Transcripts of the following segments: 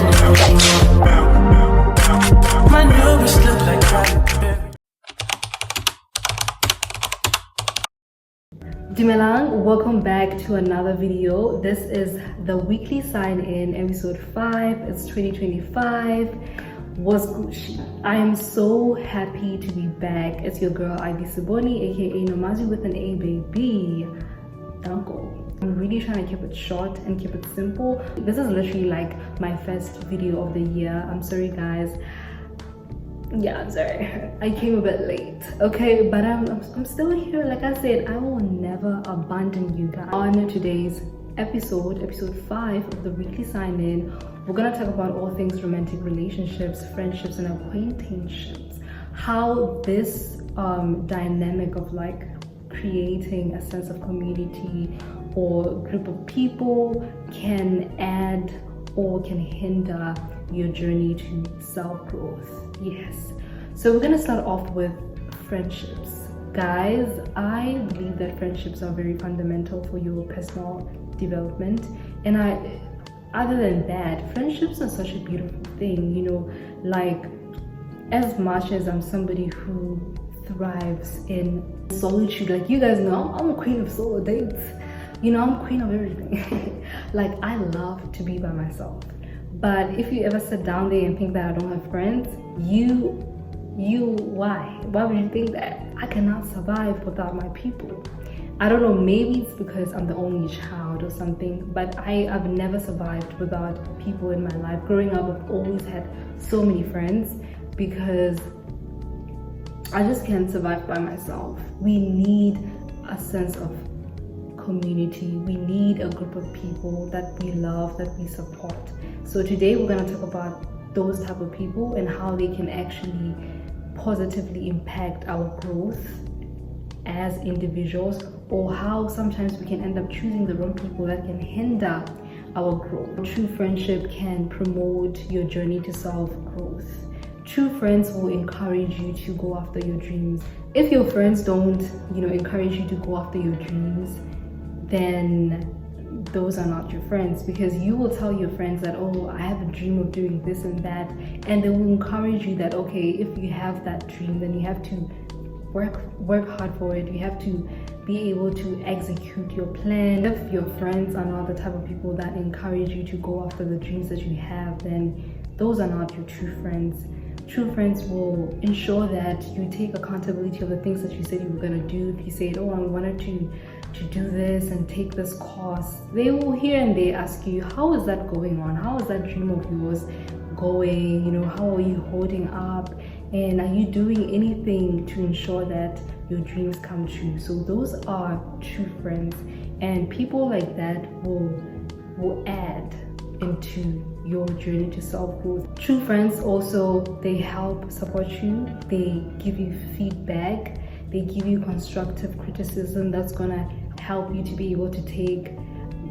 My neighbors look like crackberry. Dumelang, welcome back to another video. This is the weekly sign-in, episode 5. It's 2025. What's Gucci? I am so happy to be back. It's your girl Seboni, aka Nomazi with an A, baby. Uncle. I'm really trying to keep it short and keep it simple. This is literally like my first video of the year. I'm sorry, guys. Yeah, I'm sorry. I came a bit late, okay? But I'm still here. Like I said, I will never abandon you guys. On today's episode 5 of the weekly sign-in, we're gonna talk about all things romantic relationships, friendships, and acquaintanceships. How this dynamic of like creating a sense of community or group of people can add or can hinder your journey to self-growth. Yes, so we're gonna start off with friendships. Guys, I believe that friendships are very fundamental for your personal development, and other than that, friendships are such a beautiful thing, you know. Like, as much as I'm somebody who thrives in solitude, like you guys know, I'm a queen of solo dates, you know, I'm queen of everything. Like, I love to be by myself. But if you ever sit down there and think that I don't have friends, why would you think that? I cannot survive without my people. I don't know, maybe it's because I'm the only child or something, but I've never survived without people in my life. Growing up, I've always had so many friends because I just can't survive by myself. We need a sense of community. We need a group of people that we love, that we support. So today we're going to talk about those type of people and how they can actually positively impact our growth as individuals, or how sometimes we can end up choosing the wrong people that can hinder our growth. True friendship can promote your journey to self-growth. True friends will encourage you to go after your dreams. If your friends don't, encourage you to go after your dreams, then those are not your friends, because you will tell your friends that, oh, I have a dream of doing this and that, and they will encourage you that, okay, if you have that dream, then you have to work hard for it. You have to be able to execute your plan. If your friends are not the type of people that encourage you to go after the dreams that you have, then those are not your true friends. True friends will ensure that you take accountability of the things that you said you were going to do. If you said, oh, I wanted to do this and take this course, they will here and they ask you, how is that going on? How is that dream of yours going? How are you holding up? And are you doing anything to ensure that your dreams come true? So those are true friends, and people like that will add into your journey to self-growth. True friends also, they help support you. They give you feedback. They give you constructive criticism that's gonna help you to be able to take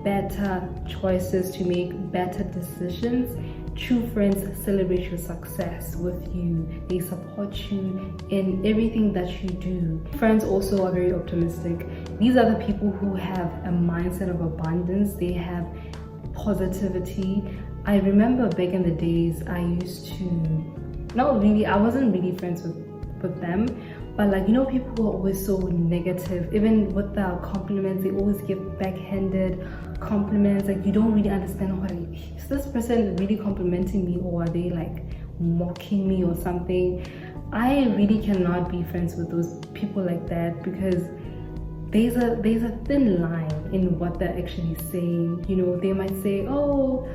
better choices, to make better decisions. True friends celebrate your success with you. They support you in everything that you do. Friends also are very optimistic. These are the people who have a mindset of abundance. They have positivity. I remember back in the days, I used to, I wasn't really friends with them, but like, people who are always so negative. Even with the compliments, they always give backhanded compliments. Like, you don't really understand, what is this person really complimenting me, or are they like mocking me or something? I really cannot be friends with those people like that, because there's a thin line in what they're actually saying. They might say, oh,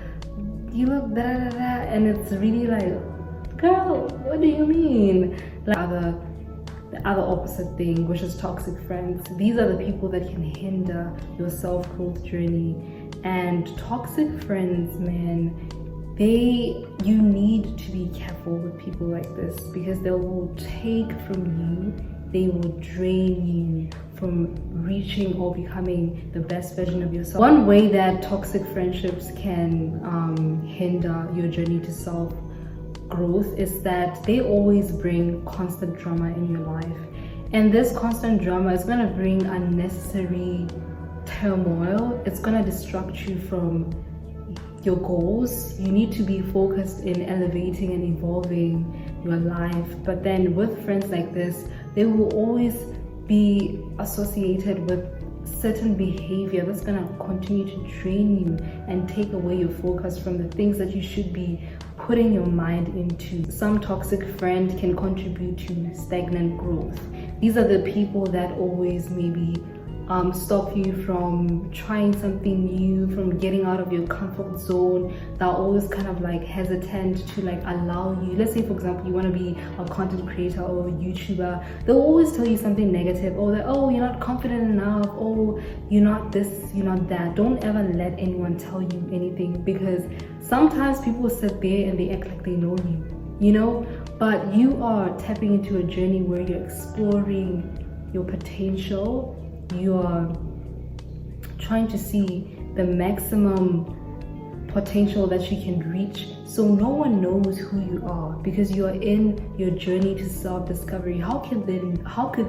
you look da da da, and it's really like, girl, what do you mean? Like, the other opposite thing, which is toxic friends. These are the people that can hinder your self-growth journey. And toxic friends, man, you need to be careful with people like this, because they will take from you, they will drain you from reaching or becoming the best version of yourself. One way that toxic friendships can hinder your journey to self-growth is that they always bring constant drama in your life. And this constant drama is going to bring unnecessary turmoil. It's going to distract you from your goals. You need to be focused in elevating and evolving your life. But then with friends like this, they will always be associated with certain behavior that's going to continue to drain you and take away your focus from the things that you should be putting your mind into. Some toxic friend can contribute to stagnant growth. These are the people that always maybe stop you from trying something new, from getting out of your comfort zone. They're always kind of like hesitant to like allow you. Let's say for example you want to be a content creator or a YouTuber, they'll always tell you something negative, or that, oh, you're not confident enough, oh, you're not this, you're not that. Don't ever let anyone tell you anything, because sometimes people sit there and they act like they know you know, but you are tapping into a journey where you're exploring your potential. You are trying to see the maximum potential that you can reach. So no one knows who you are, because you are in your journey to self-discovery. How could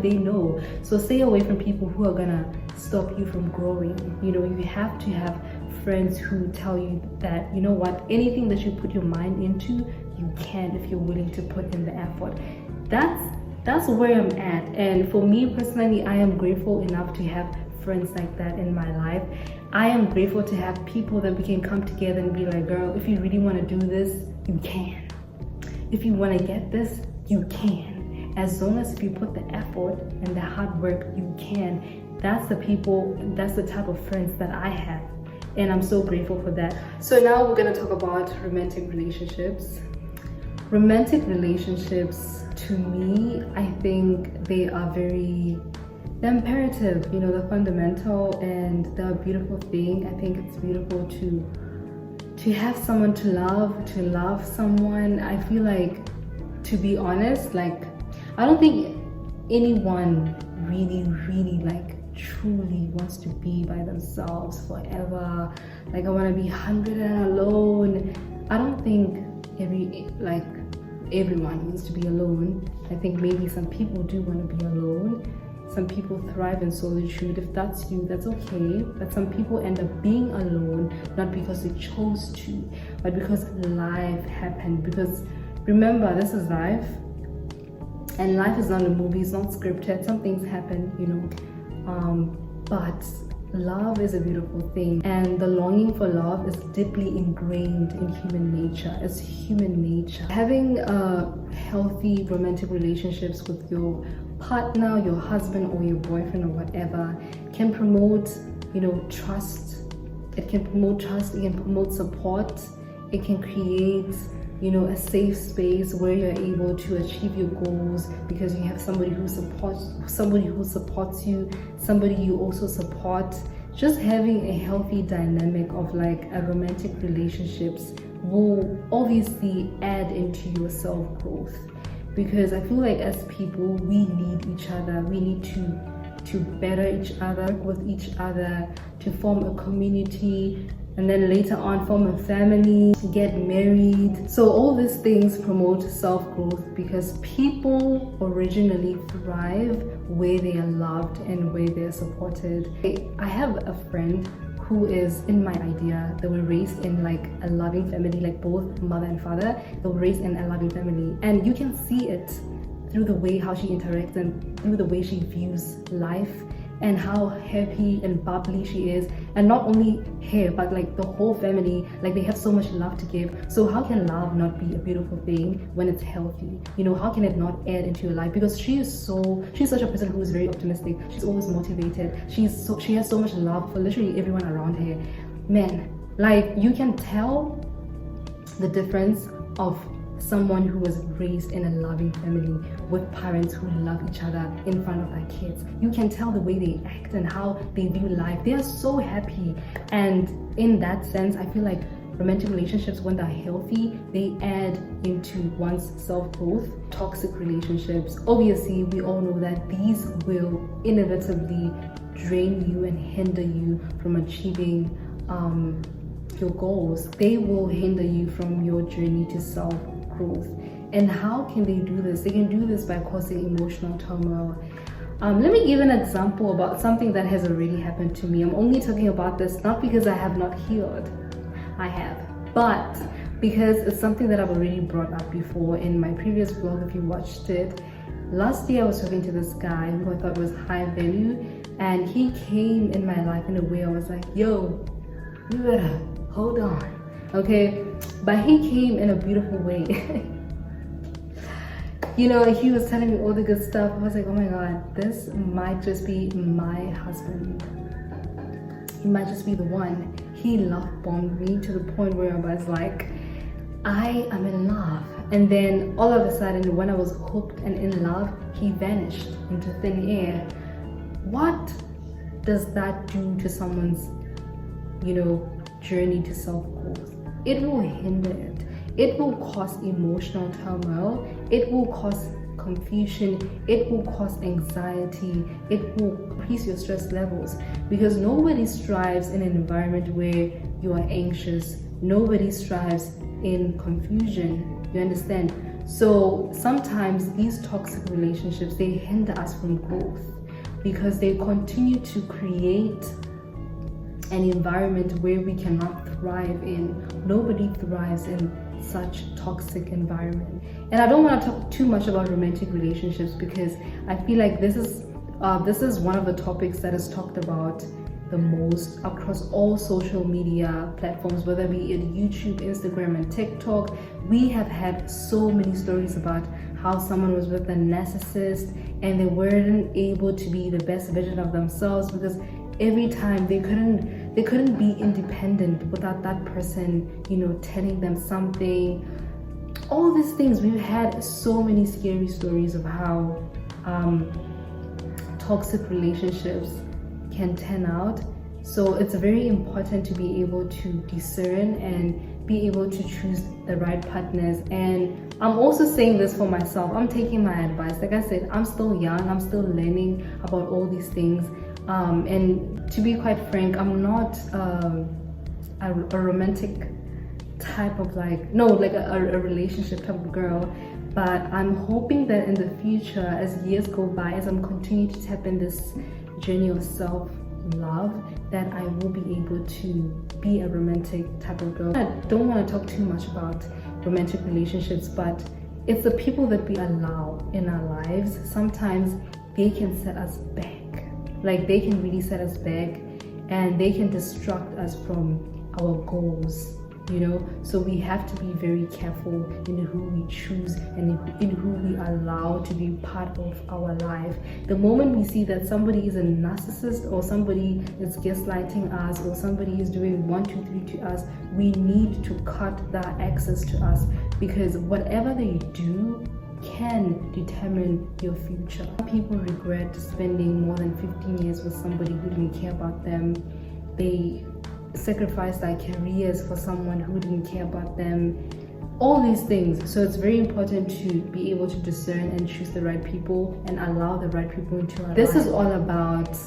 they know? So stay away from people who are gonna stop you from growing. You know, you have to have friends who tell you that, you know what, anything that you put your mind into, you can if you're willing to put in the effort. That's where I'm at. And for me personally, I am grateful enough to have friends like that in my life. I am grateful to have people that we can come together and be like, girl, if you really want to do this, you can. If you want to get this, you can. As long as if you put the effort and the hard work, you can. That's the people, that's the type of friends that I have. And I'm so grateful for that. So now we're going to talk about romantic relationships. Romantic relationships, to me, I think they're imperative, you know, they're fundamental, and they're a beautiful thing. I think it's beautiful to have someone to love someone. I feel like, to be honest, like, I don't think anyone really like truly wants to be by themselves forever. Like, I want to be 100 and alone. I don't think everyone needs to be alone. I think maybe some people do want to be alone. Some people thrive in solitude. If that's you, that's okay. But some people end up being alone, not because they chose to, but because life happened. Because remember, this is life, and life is not a movie, it's not scripted. Some things happen, you know. But love is a beautiful thing, and the longing for love is deeply ingrained in human nature. It's human nature. Having healthy romantic relationships with your partner, your husband or your boyfriend or whatever, can promote, you know, trust. It can promote trust, it can promote support, it can create, you know, a safe space where you're able to achieve your goals, because you have somebody who supports you, somebody you also support. Just having a healthy dynamic of like a romantic relationships will obviously add into your self-growth, because I feel like as people, we need each other. We need to better each other, with each other, to form a community, and then later on form a family, get married. So all these things promote self-growth, because people originally thrive where they are loved and where they're supported. I have a friend who is, in my idea, they were raised in like a loving family, like both mother and father, they were raised in a loving family. And you can see it through the way how she interacts and through the way she views life, and how happy and bubbly she is. And not only her, but like the whole family, like they have so much love to give. So how can love not be a beautiful thing when it's healthy? You know, how can it not add into your life? Because she's such a person who is very optimistic. She's always motivated. She has so much love for literally everyone around her. Man, like, you can tell the difference of someone who was raised in a loving family with parents who love each other in front of their kids. You can tell the way they act and how they view life. They are so happy. And in that sense, I feel like romantic relationships, when they're healthy, they add into one's self-growth. Toxic relationships, obviously we all know that these will inevitably drain you and hinder you from achieving your goals. They will hinder you from your journey to self-growth. And how can they do this? They can do this by causing emotional turmoil. Let me give an example about something that has already happened to me. I'm only talking about this not because I have not healed. I have. But because it's something that I've already brought up before in my previous vlog, if you watched it, last year I was talking to this guy who I thought was high value, and he came in my life in a way I was like, yo, you better hold on, okay? But he came in a beautiful way. You know, he was telling me all the good stuff. I was like, oh my god, this might just be my husband. He might just be the one. He love bombed me to the point where I was like, I am in love. And then all of a sudden, when I was hooked and in love, he vanished into thin air. What does that do to someone's, you know, journey to self-growth? It will hinder it. It will cause emotional turmoil. It will cause confusion. It will cause anxiety. It will increase your stress levels, because nobody strives in an environment where you are anxious. Nobody strives in confusion. You understand? So sometimes these toxic relationships, they hinder us from growth because they continue to create an environment where we cannot thrive in. Nobody thrives in such toxic environment. And I don't want to talk too much about romantic relationships, because I feel like this is one of the topics that is talked about the most across all social media platforms, whether be it YouTube, Instagram, and TikTok. We have had so many stories about how someone was with a narcissist and they weren't able to be the best version of themselves because every time they couldn't be independent without that person, you know, telling them something. All these things, we've had so many scary stories of how toxic relationships can turn out. So it's very important to be able to discern and be able to choose the right partners. And I'm also saying this for myself. I'm taking my advice. Like I said, I'm still young. I'm still learning about all these things. And to be quite frank, I'm not a romantic type of a relationship type of girl. But I'm hoping that in the future, as years go by, as I'm continuing to tap in this journey of self-love, that I will be able to be a romantic type of girl. I don't want to talk too much about romantic relationships, but it's the people that we allow in our lives. Sometimes they can set us back. Like, they can really set us back, and they can distract us from our goals, you know. So we have to be very careful in who we choose and in who we allow to be part of our life. The moment we see that somebody is a narcissist, or somebody is gaslighting us, or somebody is doing 1, 2, 3 to us, we need to cut that access to us, because whatever they do can determine your future. People regret spending more than 15 years with somebody who didn't care about them. They sacrificed their careers for someone who didn't care about them. All these things. So it's very important to be able to discern and choose the right people and allow the right people into our life. This is all about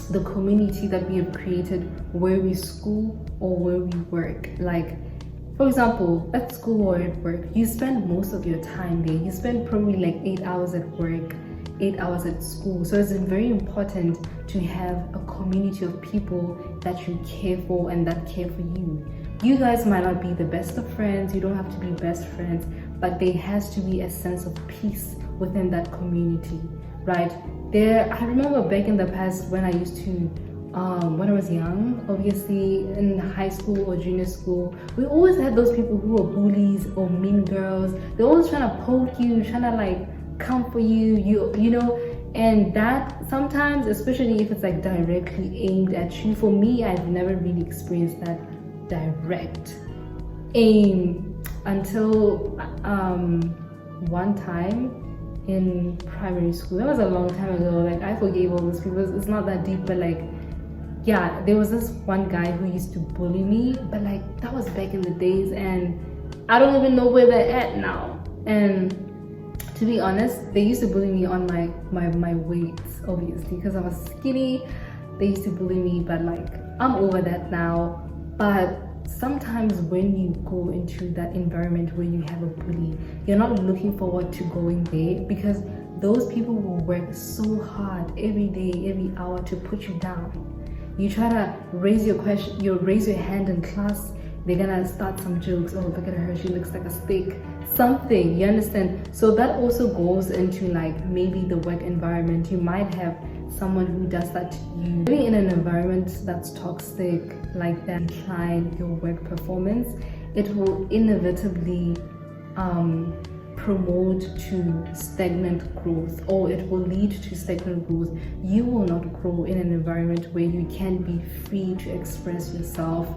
the community that we have created where we school or where we work. Like, for example, at school or at work, you spend most of your time there. You spend probably like 8 hours at work, 8 hours at school. So it's very important to have a community of people that you care for and that care for you. You guys might not be the best of friends. You don't have to be best friends, but there has to be a sense of peace within that community, right? I remember back in the past when I used to when I was young, obviously in high school or junior school, we always had those people who were bullies or mean girls. They're always trying to poke you, trying to like come for you, you know. And that sometimes, especially if it's like directly aimed at you, for me, I've never really experienced that direct aim until one time in primary school. That was a long time ago. Like, I forgave all those people. It's not that deep, but like, yeah, there was this one guy who used to bully me, but like, that was back in the days, and I don't even know where they're at now. And to be honest, they used to bully me on my weight, obviously, because I was skinny. They used to bully me, but like, I'm over that now. But sometimes when you go into that environment where you have a bully, you're not looking forward to going there, because those people will work so hard every day, every hour to put you down. You try to raise your question, you raise your hand in class, they're gonna start some jokes. Oh, look at her, she looks like a steak. Something, you understand? So that also goes into like maybe the work environment. You might have someone who does that to you. Living in an environment that's toxic like that, decline your work performance, it will inevitably promote to stagnant growth, or it will lead to stagnant growth. You will not grow in an environment where you can be free to express yourself.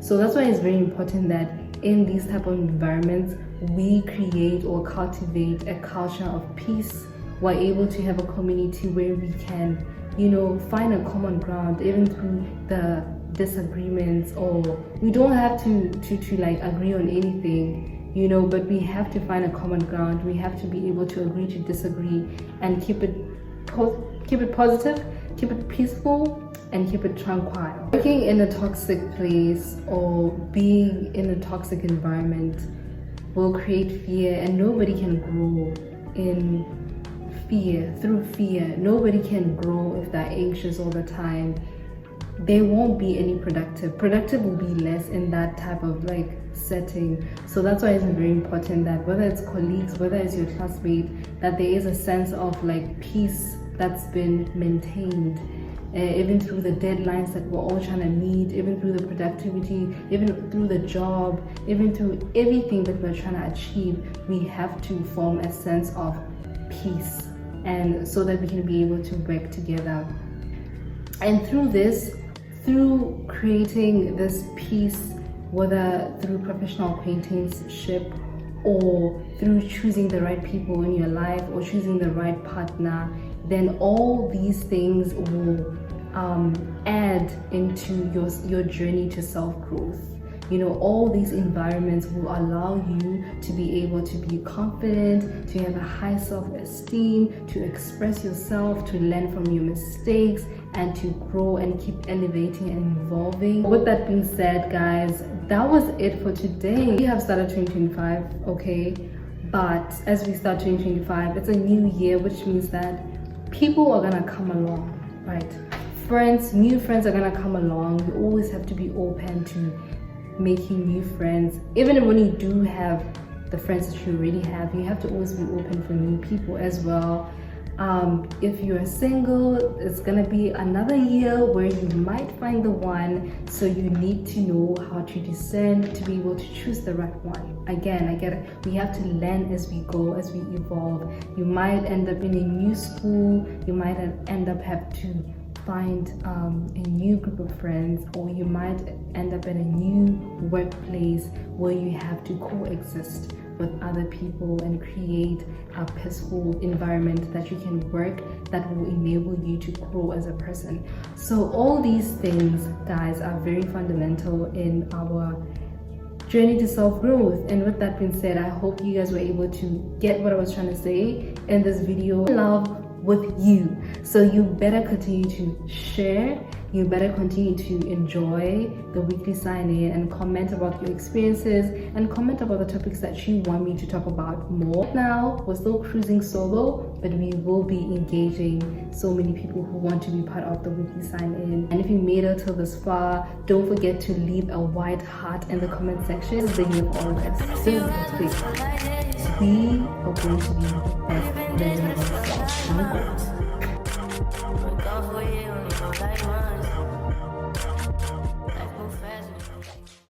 So that's why it's very important that in these type of environments we create or cultivate a culture of peace. We're able to have a community where we can, you know, find a common ground even through the disagreements, or we don't have to like agree on anything, you know, but we have to find a common ground. We have to be able to agree to disagree and keep it positive, keep it peaceful, and keep it tranquil. Working in a toxic place or being in a toxic environment will create fear, and nobody can grow in fear. Through fear, nobody can grow if they're anxious all the time. There won't be any productive will be less in that type of like setting. So that's why it's very important that whether it's colleagues, whether it's your classmate, that there is a sense of like peace that's been maintained, even through the deadlines that we're all trying to meet, even through the productivity, even through the job, even through everything that we're trying to achieve. We have to form a sense of peace, and so that we can be able to work together. And through creating this peace, whether through professional acquaintanceship or through choosing the right people in your life or choosing the right partner, then all these things will add into your journey to self-growth. You know, all these environments will allow you to be able to be confident, to have a high self-esteem, to express yourself, to learn from your mistakes, and to grow and keep elevating and evolving. With that being said, guys, that was it for today. We have started 2025, okay? But as we start 2025, it's a new year, which means that people are gonna come along, right? New friends are gonna come along. You always have to be open to making new friends. Even when you do have the friends that you already have, you have to always be open for new people as well. If you're single, it's gonna be another year where you might find the one, so you need to know how to discern to be able to choose the right one. Again, I get it. We have to learn as we go, as we evolve. You might end up in a new school, you might end up have to find a new group of friends, or you might end up in a new workplace where you have to coexist with other people and create a peaceful environment that you can work, that will enable you to grow as a person. So all these things, guys, are very fundamental in our journey to self-growth. And with that being said, I hope you guys were able to get what I was trying to say in this video. Love with you. So you better continue to share, you better continue to enjoy the weekly sign-in and comment about your experiences and comment about the topics that you want me to talk about more. Now we're still cruising solo, but we will be engaging so many people who want to be part of the weekly sign-in. And if you made it till this far, don't forget to leave a white heart in the comment section. This is the year for all of us. This is the place. We are going to be the best version of ourselves.